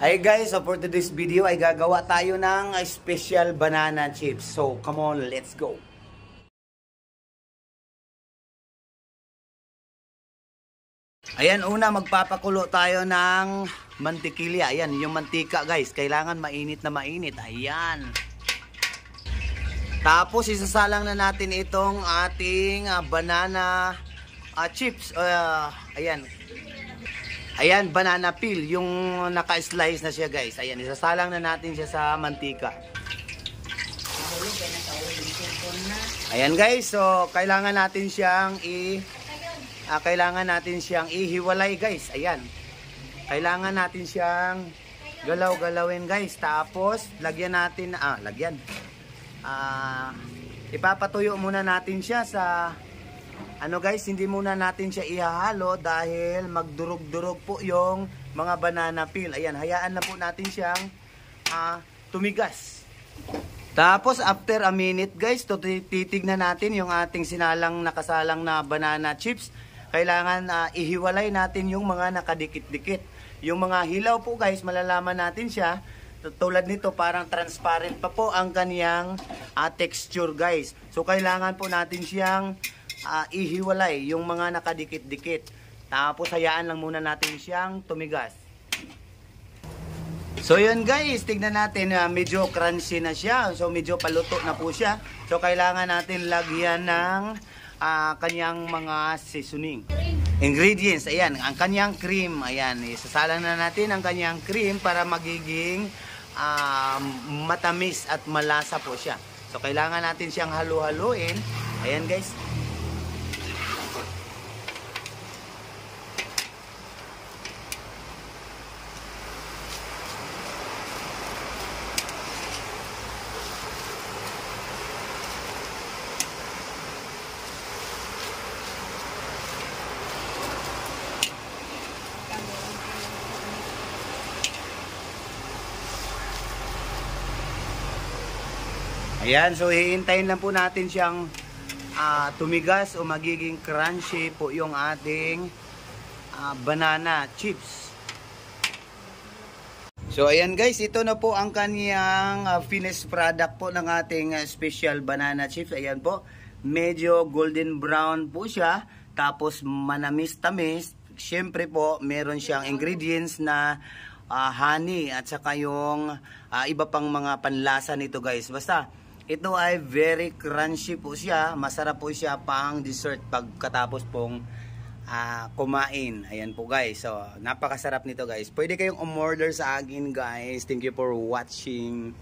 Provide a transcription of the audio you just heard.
Hey guys, so for today's video ay gagawa tayo ng special banana chips. So come on, let's go. Ayan, una magpapakulo tayo ng mantikilya. Ayan, yung mantika guys, kailangan mainit na mainit. Ayan. Tapos isasalang na natin itong ating banana chips. Ayan. Ayan, banana peel, yung naka-slice na siya guys. Ayan, isasalang na natin siya sa mantika. Ayan guys, so kailangan natin siyang ihiwalay guys. Ayan. Kailangan natin siyang galaw-galawin guys. Tapos lagyan natin ipapatuyo muna natin siya sa guys, hindi muna natin siya ihahalo dahil magdurog-durog po yung mga banana peel. Ayan, hayaan na po natin siyang tumigas. Tapos after a minute guys, titignan natin yung ating nakasalang na banana chips. Kailangan ihiwalay natin yung mga nakadikit-dikit. Yung mga hilaw po guys, malalaman natin siya. Tulad nito, parang transparent pa po ang kaniyang texture guys. So kailangan po natin siyang ihiwalay yung mga nakadikit-dikit. Tapos hayaan lang muna natin siyang tumigas. So yun guys, tignan natin, medyo crunchy na siya. So medyo paluto na po siya. So kailangan natin lagyan ng kanyang mga seasoning ingredients. Ayan, ang kanyang cream. Ayan, isasalang na natin ang kanyang cream para magiging matamis at malasa po siya. So kailangan natin siyang halu-haluin. Ayan guys. Ayan, so hihintayin lang po natin siyang tumigas o magiging crunchy po yung ating banana chips. So ayan guys, ito na po ang kaniyang finished product po ng ating special banana chips. Ayan po, medyo golden brown po siya, tapos manamis-tamis. Siyempre po, meron siyang ingredients na honey at saka yung iba pang mga panlasa nito guys. Basta ito ay very crunchy po siya. Masarap po siya pang dessert pagkatapos pong kumain. Ayan po guys. So napakasarap nito guys. Pwede kayong umorder sa akin guys. Thank you for watching.